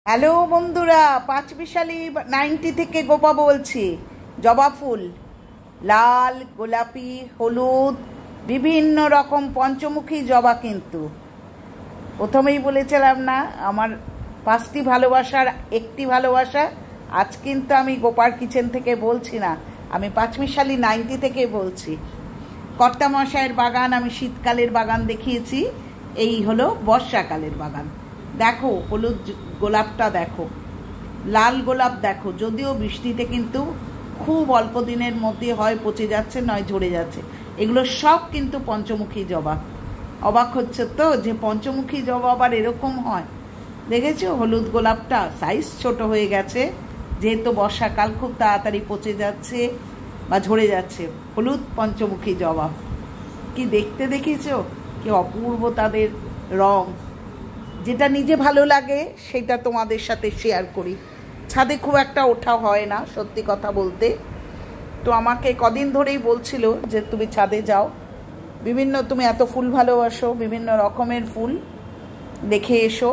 Hello বন্ধুরা, পাঁচমিশালি 90 থেকে গোপা বলছি। জবা ফুল লাল, গোলাপি, হলুদ, বিভিন্ন রকম পঞ্চমুখী জবা। কিন্তু প্রথমেই বলেছিলাম না, আমার 5টি ভালোবাসার একটি ভালোবাসা। আজ কিন্তু আমি গোপার কিচেন থেকে বলছি না, আমি পাঁচমিশালি 90 থেকে বলছি। কর্তামশাইয়ের বাগান, আমি শীতকালের বাগান দেখিয়েছি, এই হলো বর্ষাকালের বাগান। দেখো হলুদ গোলাপটা, দেখো লাল গোলাপ, দেখো যদিও বৃষ্টিতে কিন্তু খুব অল্প দিনের মধ্যে হয় পচে যাচ্ছে, নয় ঝরে যাচ্ছে। এগুলো সব কিন্তু পঞ্চমুখী জবা। অবাক হচ্ছে তো যে পঞ্চমুখী জবা আবার এরকম হয়। দেখেছো হলুদ গোলাপটা সাইজ ছোট হয়ে গেছে, যেহেতু বর্ষাকাল খুব তাড়াতাড়ি পচে যাচ্ছে বা ঝরে যাচ্ছে। হলুদ পঞ্চমুখী জবা কি দেখতে দেখেছো, কি অপূর্ব তাদের রং। যেটা নিজে ভালো লাগে সেটা তোমাদের সাথে শেয়ার করি। ছাদে খুব একটা ওঠা হয় না সত্যি কথা বলতে, তো আমাকে কদিন ধরেই বলছিল যে তুমি ছাদে যাও, তুমি এত ফুল ভালোবাসো, বিভিন্ন রকমের ফুল দেখে এসো।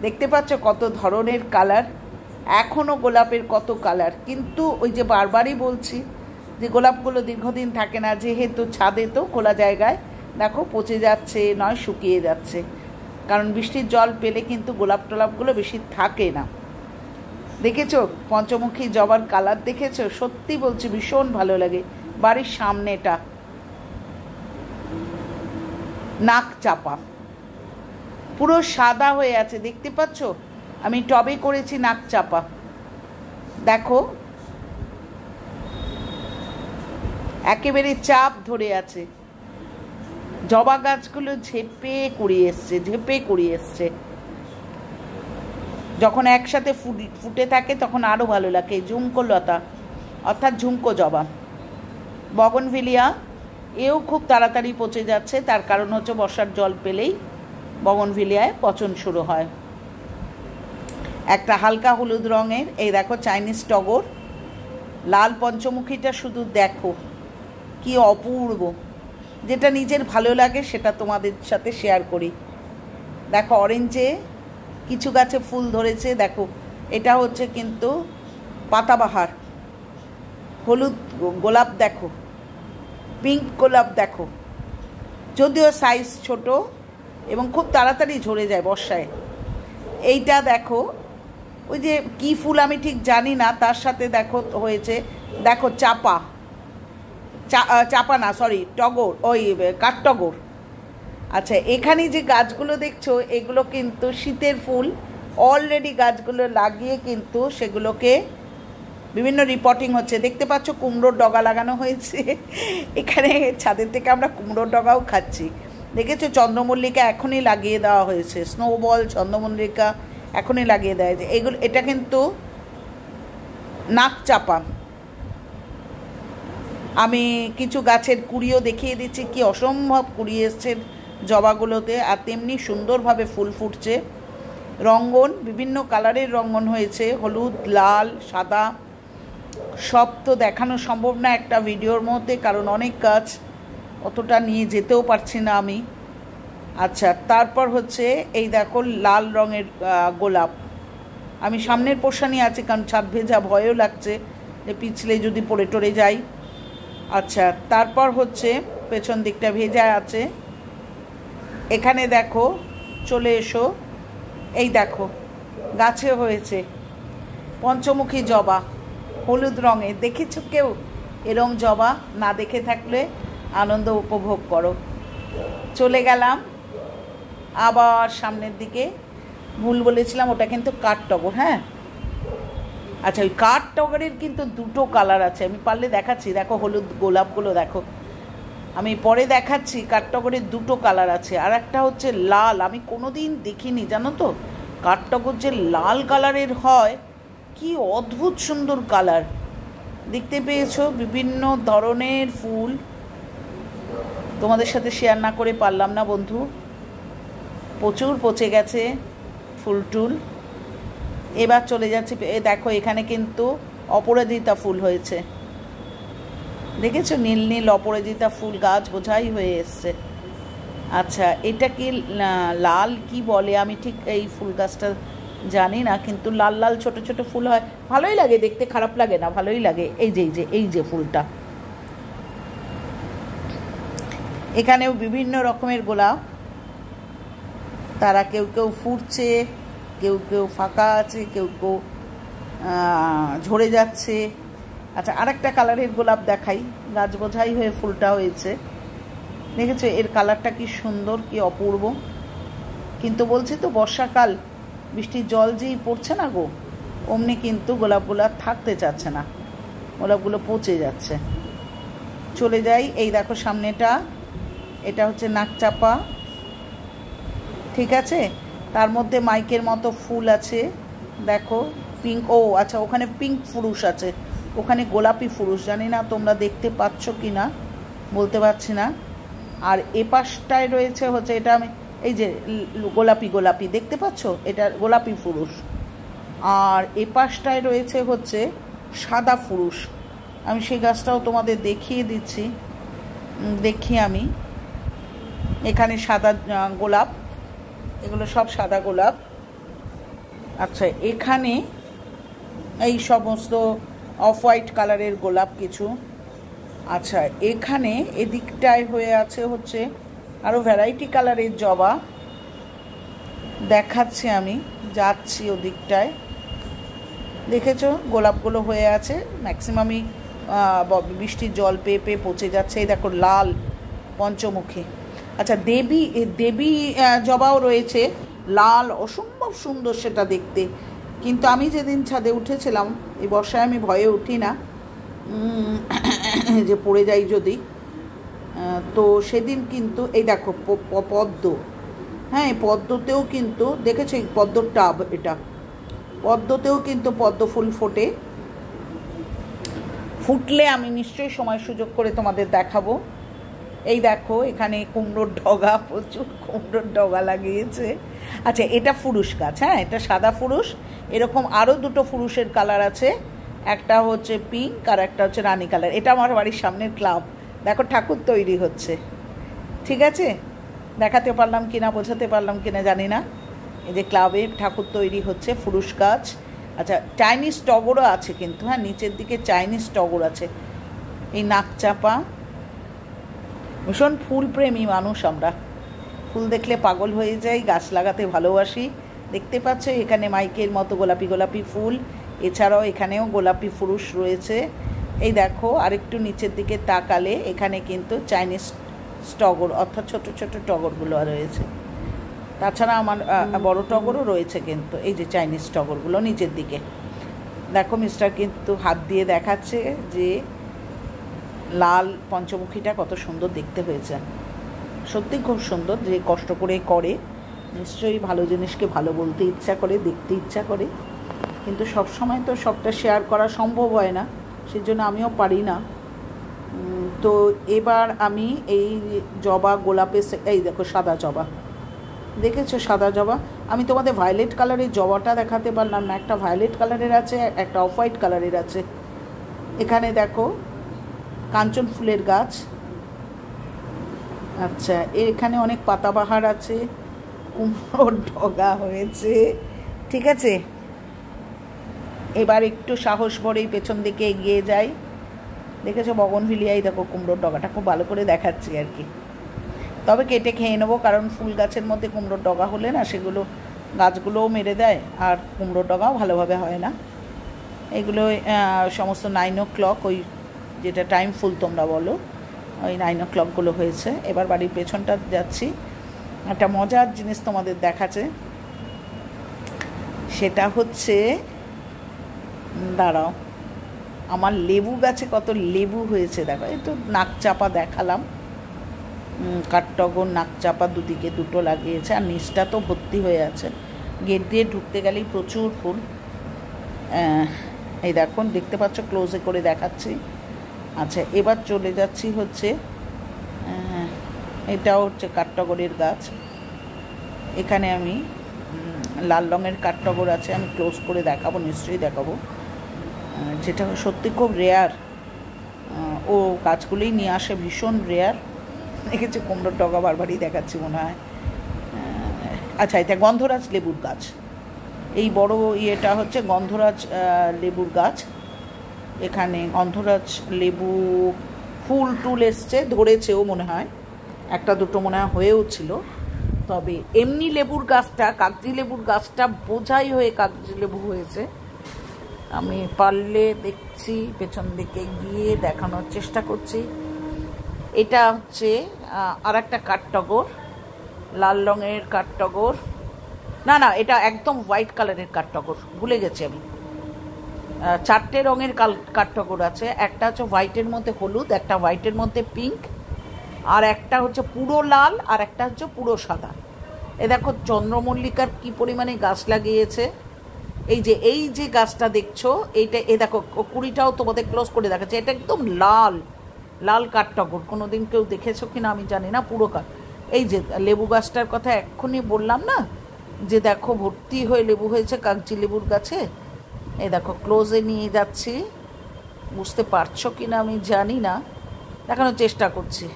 দেখতে পাচ্ছ কত ধরনের কালার, এখনও গোলাপের কত কালার। কিন্তু ওই যে বারবারই বলছি যে গোলাপগুলো দীর্ঘদিন থাকে না, যেহেতু ছাদে তো খোলা জায়গায় দেখো পচে যাচ্ছে, নয় শুকিয়ে যাচ্ছে। কারণ বৃষ্টির জল পেলে কিন্তু গোলাপ টোলাপগুলো বেশি থাকে না। দেখেছো পঞ্চমুখী জবার কালার দেখেছো, সত্যি বলছি ভীষণ ভালো লাগে। বাড়ির সামনেটা নাক চাপা, পুরো সাদা হয়ে আছে, দেখতে পাচ্ছ। আমি টবে করেছি নাক চাপা, দেখো একেবারে চাপ ধরে আছে। জবা গাছগুলো ঝেপে কুড়িয়ে এসছে। যখন একসাথে ফুটে থাকে তখন আরো ভালো লাগে। ঝুমকো লতা অর্থাৎ ঝুমকো জবা। বগনভিলিয়া এও খুব তাড়াতাড়ি পচে যাচ্ছে, তার কারণ হচ্ছে বর্ষার জল পেলেই বগনভিলিয়ায় পচন শুরু হয়। একটা হালকা হলুদ রঙের, এই দেখো চাইনিজ টগর। লাল পঞ্চমুখীটা শুধু দেখো কি অপূর্ব। যেটা নিজের ভালো লাগে সেটা তোমাদের সাথে শেয়ার করি। দেখো অরেঞ্জে কিছু গাছে ফুল ধরেছে, দেখো এটা হচ্ছে কিন্তু পাতাবাহার। হলুদ গোলাপ দেখো, পিঙ্ক গোলাপ দেখো, যদিও সাইজ ছোট এবং খুব তাড়াতাড়ি ঝরে যায় বর্ষায়। এইটা দেখো, ওই যে কি ফুল আমি ঠিক জানি না, তার সাথে দেখো হয়েছে, দেখো চাপা না সরি টগর, ওই কাঠটগর। আচ্ছা, এখানে যে গাছগুলো দেখছো এগুলো কিন্তু শীতের ফুল। অলরেডি গাছগুলো লাগিয়ে কিন্তু সেগুলোকে বিভিন্ন রিপোর্টিং হচ্ছে। দেখতে পাচ্ছ কুমড়োর ডগা লাগানো হয়েছে এখানে ছাদের থেকে আমরা কুমড়োর ডগাও খাচ্ছি। দেখেছো চন্দ্রমল্লিকা এখনই লাগিয়ে দেওয়া হয়েছে, স্নোবল চন্দ্রমল্লিকা এখনই লাগিয়ে দেওয়া হয়েছে। এটা কিন্তু নাক চাপা। আমি কিছু গাছের কুড়িও দেখিয়ে দিচ্ছি, কি অসম্ভব কুড়ি এসছে জবাগুলোতে, আর তেমনি সুন্দরভাবে ফুল ফুটছে। রঙ্গন বিভিন্ন কালারের রঙ্গন হয়েছে, হলুদ, লাল, সাদা। সব তো দেখানো সম্ভব না একটা ভিডিওর মধ্যে, কারণ অনেক গাছ, অতটা নিয়ে যেতেও পারছি না আমি। আচ্ছা, তারপর হচ্ছে এই দেখো লাল রঙের গোলাপ। আমি সামনের পোর্শনই আছে, কারণ ছাদ ভেজা, ভয়ও লাগছে যে পিছলে যদি পড়ে টরে যাই। আচ্ছা, তারপর হচ্ছে পেছন দিকটা ভেজা আছে। এখানে দেখো, চলে এসো, এই দেখো গাছে হয়েছে পঞ্চমুখী জবা হলুদ রঙের। দেখেছো কেউ এরম জবা? না দেখে থাকলে আনন্দ উপভোগ করো। চলে গেলাম আবার সামনের দিকে। ভুল বলেছিলাম, ওটা কিন্তু কাঠটগর। হ্যাঁ, আচ্ছা, ওই কাঠটগরের কিন্তু দুটো কালার আছে, আমি পারলে দেখাচ্ছি। দেখো হলুদ গোলাপগুলো দেখো, আমি পরে দেখাচ্ছি। কাঠটগরের দুটো কালার আছে, আর একটা হচ্ছে লাল। আমি কোনোদিন দেখিনি জানো তো, কাঠটগর যে লাল কালারের হয়, কি অদ্ভুত সুন্দর কালার। দেখতে পেয়েছো বিভিন্ন ধরনের ফুল, তোমাদের সাথে শেয়ার না করে পারলাম না বন্ধু। প্রচুর পচে গেছে ফুল টুল। এবার চলে যাচ্ছি, দেখো এখানে কিন্তু অপরাজিতা ফুল হয়েছে। দেখেছো নীল নীল অপরাজিতা ফুল, গাছ বোঝাই হয়ে এসছে। আচ্ছা, এটা কি লাল কি বলে আমি ঠিক এই ফুল গাছটা জানি না, কিন্তু লাল লাল ছোট ছোট ফুল হয়, ভালোই লাগে দেখতে, খারাপ লাগে না, ভালোই লাগে। এই যে ফুলটা, এখানেও বিভিন্ন রকমের গোলাপ, তারা কেউ কেউ ফুটছে, কেউ কেউ ফাঁকা আছে, কেউ কেউ ঝরে যাচ্ছে। আচ্ছা, আরেকটা কালারের গোলাপ দেখাই, গাছ বোঝাই হয়ে ফুলটা হয়েছে, দেখেছো এর কালারটা কি সুন্দর, কি অপূর্ব। কিন্তু বলছি তো বর্ষাকাল, বৃষ্টির জল যেই পড়ছে না গো, অমনি কিন্তু গোলাপগুলো থাকতে চাচ্ছে না, গোলাপগুলো পচে যাচ্ছে। চলে যাই, এই দেখো সামনেটা, এটা হচ্ছে নাকচাপা, ঠিক আছে, তার মধ্যে মাইকের মতো ফুল আছে, দেখো পিঙ্ক, ও আচ্ছা ওখানে পিঙ্ক ফুরুষ আছে, ওখানে গোলাপি ফুরুষ, জানি না তোমরা দেখতে পাচ্ছ কি না, বলতে পারছি না। আর এ পাশটায় রয়েছে হচ্ছে, এটা আমি এই যে গোলাপি গোলাপি দেখতে পাচ্ছ, এটা গোলাপি ফুরুষ। আর এ পাশটায় রয়েছে হচ্ছে সাদা ফুরুষ, আমি সেই গাছটাও তোমাদের দেখিয়ে দিচ্ছি, দেখি আমি। এখানে সাদা গোলাপ, এগুলো সব সাদা গোলাপ। আচ্ছা, এখানে এই সমস্ত অফ হোয়াইট কালারের গোলাপ কিছু। আচ্ছা, এখানে এদিকটায় হয়ে আছে হচ্ছে আরও ভ্যারাইটি কালারের জবা, দেখাচ্ছি আমি, যাচ্ছি ওদিকটায়, দেখেছো গোলাপগুলো হয়ে আছে, ম্যাক্সিমামই বৃষ্টির জল পেয়ে পেয়ে পচে যাচ্ছে। এই দেখো লাল পঞ্চমুখী। আচ্ছা, দেবী জবাও রয়েছে, লাল, অসম্ভব সুন্দর সেটা দেখতে। কিন্তু আমি যেদিন ছাদে উঠেছিলাম, এই বর্ষায় আমি ভয়ে উঠি না যে পড়ে যাই যদি, তো সেদিন কিন্তু এই দেখো পদ্ম, হ্যাঁ পদ্মতেও কিন্তু দেখেছো, এই পদ্মর টাব, এটা পদ্মতেও কিন্তু পদ্ম ফুল ফোটে, ফুটলে আমি নিশ্চয়ই সময় সুযোগ করে তোমাদের দেখাবো। এই দেখো এখানে কুমড়োর ডগা, প্রচুর কুমড়োর ডগা লাগিয়েছে। আচ্ছা, এটা ফুরুষ গাছ, হ্যাঁ এটা সাদা ফুরুষ, এরকম আরও দুটো ফুরুষের কালার আছে, একটা হচ্ছে পিঙ্ক আর একটা হচ্ছে রানী কালার। এটা আমার বাড়ির সামনের ক্লাব, দেখো ঠাকুর তৈরি হচ্ছে, ঠিক আছে, দেখাতে পারলাম কিনা, বোঝাতে পারলাম কিনা জানি না। এই যে ক্লাবে ঠাকুর তৈরি হচ্ছে, ফুরুষ গাছ। আচ্ছা, চাইনিজ টগরও আছে কিন্তু, হ্যাঁ নিচের দিকে চাইনিজ টগর আছে। এই নাকচাপা, ভীষণ ফুলপ্রেমী মানুষ আমরা, ফুল দেখলে পাগল হয়ে যাই, গাছ লাগাতে ভালোবাসি। দেখতে পাচ্ছ এখানে মাইকের মতো গোলাপি গোলাপি ফুল, এছাড়াও এখানেও গোলাপি ফুরুষ রয়েছে। এই দেখো আরেকটু নিচের দিকে তাকালে এখানে কিন্তু চাইনিজ টগর, অর্থাৎ ছোট ছোট টগরগুলো রয়েছে। তাছাড়া আমার বড় টগরও রয়েছে, কিন্তু এই যে চাইনিজ টগরগুলো নিচের দিকে দেখো। মিস্টার কিন্তু হাত দিয়ে দেখাচ্ছে যে লাল পঞ্চমুখীটা কত সুন্দর দেখতে হয়েছে, সত্যি খুব সুন্দর। যে কষ্ট করে করে নিশ্চয়ই ভালো জিনিসকে ভালো বলতে ইচ্ছা করে, দেখতে ইচ্ছা করে, কিন্তু সব সময় তো সবটা শেয়ার করা সম্ভব হয় না, সেজন্য আমিও পারি না। তো এবার আমি এই জবা গোলাপের, এই দেখো সাদা জবা, দেখেছো সাদা জবা। আমি তোমাদের ভায়োলেট কালারের জবাটা দেখাতে পারলাম না, একটা ভায়োলেট কালারের আছে, একটা অফ হোয়াইট কালারের আছে। এখানে দেখো কাঞ্চন ফুলের গাছ। আচ্ছা, এখানে অনেক পাতাবাহার আছে, কুমড়োর ডগা হয়েছে, ঠিক আছে। এবার একটু সাহস ভরেই পেছন দিকে এগিয়ে যাই, দেখেছো বগনভিলিয়াই দেখো কুমড়োর ডগাটা খুব ভালো করে দেখাচ্ছি আর কি। তবে কেটে খেয়ে নেবো, কারণ ফুল গাছের মধ্যে কুমড়োর ডগা হলে না সেগুলো গাছগুলোও মেরে দেয়, আর কুমড়োর ডগাও ভালোভাবে হয় না। এগুলো সমস্ত 9 o'clock, ওই যেটা টাইম ফুল তোমরা বলো, ওই 9 o'clockগুলো হয়েছে। এবার বাড়ির পেছনটা যাচ্ছি, একটা মজার জিনিস তোমাদের দেখাচ্ছে, সেটা হচ্ছে, দাঁড়াও, আমার লেবু গাছে কত লেবু হয়েছে দেখো। এই তো নাকচাপা দেখালাম, কাঠটগর নাকচাপা দুদিকে দুটো লাগিয়েছে, আর নিচটা তো ভর্তি হয়ে আছে, গেট দিয়ে ঢুকতে গেলেই প্রচুর ফুল। এই দেখুন দেখতে পাচ্ছ, ক্লোজে করে দেখাচ্ছি। আচ্ছা, এবার চলে যাচ্ছি হচ্ছে, এটাও হচ্ছে কাঠটগরের গাছ। এখানে আমি লাল রঙের কাঠটগর আছে, আমি ক্লোজ করে দেখাবো, নিশ্চয়ই দেখাবো, যেটা সত্যি খুব রেয়ার। ও গাছগুলোই নিয়ে আসে, ভীষণ রেয়ার। দেখেছি কুমড়োর ডগা বারবারই দেখাচ্ছি মনে হয়। আচ্ছা, এটা গন্ধরাজ লেবুর গাছ, এই বড় ইয়েটা হচ্ছে গন্ধরাজ লেবুর গাছ। এখানে গন্ধরাজ লেবু ফুল টুল এসছে, ধরেছেও মনে হয়, একটা দুটো মনে হয় হয়েও ছিল। তবে এমনি লেবুর গাছটা, কাগজি লেবুর গাছটা বোঝাই হয়ে কাগজি লেবু হয়েছে। আমি পারলে দেখছি, পেছন দিকে গিয়ে দেখানোর চেষ্টা করছি। এটা হচ্ছে আর একটা কাঠটগর, লাল রঙের কাঠটগর, না না এটা একদম হোয়াইট কালারের কাঠটগর, ভুলে গেছি আমি। 4টে রঙের কাঠটগর আছে, একটা হচ্ছে হোয়াইটের মধ্যে হলুদ, একটা হোয়াইটের মধ্যে পিঙ্ক, আর একটা হচ্ছে পুরো লাল, আর একটা হচ্ছে পুরো সাদা। এ দেখো চন্দ্রমল্লিকার কি পরিমাণে গাছ লাগিয়েছে। এই যে গাছটা দেখছো, এইটা এ দেখো কুড়িটাও তোমাদের ক্লোজ করে দেখাচ্ছে। এটা একদম লাল লাল কাঠটগর, কোনোদিন কেউ দেখেছো কিনা আমি জানি না, পুরো কাঠ। এই যে লেবু গাছটার কথা এক্ষুনি বললাম না, যে দেখো ভর্তি হয়ে লেবু হয়েছে কাগজি লেবুর গাছে। এই দেখো ক্লোজে নিয়ে যাচ্ছি, বুঝতে পারছো কিনা আমি জানি না, দেখানোর চেষ্টা করছি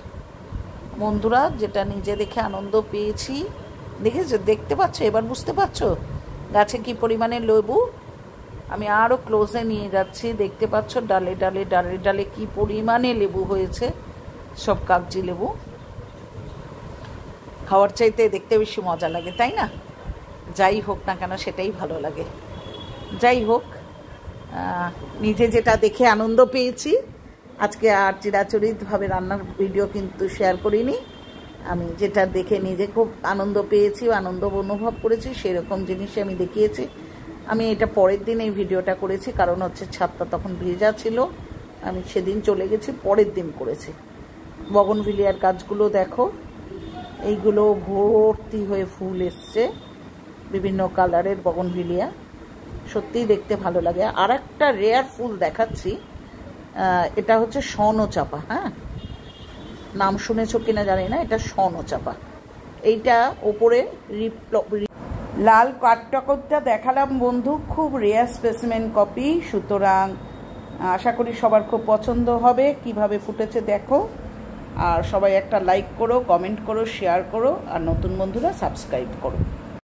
বন্ধুরা। যেটা নিজে দেখে আনন্দ পেয়েছি, দেখেছো, দেখতে পাচ্ছ, এবার বুঝতে পারছো গাছে কি পরিমাণে লেবু। আমি আরও ক্লোজে নিয়ে যাচ্ছি, দেখতে পাচ্ছ ডালে ডালে ডালে ডালে কি পরিমাণে লেবু হয়েছে, সব কাগজি লেবু। খাওয়ার চাইতে দেখতে বেশি মজা লাগে, তাই না? যাই হোক না কেন সেটাই ভালো লাগে। যাই হোক, নিজে যেটা দেখে আনন্দ পেয়েছি, আজকে আর চিরাচরিতভাবে রান্নার ভিডিও কিন্তু শেয়ার করিনি। আমি যেটা দেখে নিজে খুব আনন্দ পেয়েছি, আনন্দ অনুভব করেছি, সেরকম জিনিসই আমি দেখিয়েছি। আমি এটা পরের দিন এই ভিডিওটা করেছি, কারণ হচ্ছে ছাদটা তখন ভেজা ছিল, আমি সেদিন চলে গেছি, পরের দিন করেছি। বগনভিলিয়ার গাছগুলো দেখো, এইগুলো ভর্তি হয়ে ফুল এসছে, বিভিন্ন কালারের বগনভিলিয়া, সত্যিই দেখতে ভালো লাগে। আর একটা রেয়ার ফুল দেখাচ্ছি, এটা হচ্ছে স্বর্ণচাপা। হ্যাঁ, নাম শুনেছো কিনা জানি না, এটা স্বর্ণচাপা। এইটা ওপরে লাল কাঠটগরটা দেখালাম বন্ধু, খুব রেয়ার স্পেসিমেন কপি, সুতরাং আশা করি সবার খুব পছন্দ হবে। কিভাবে ফুটেছে দেখো, আর সবাই একটা লাইক করো, কমেন্ট করো, শেয়ার করো, আর নতুন বন্ধুরা সাবস্ক্রাইব করো।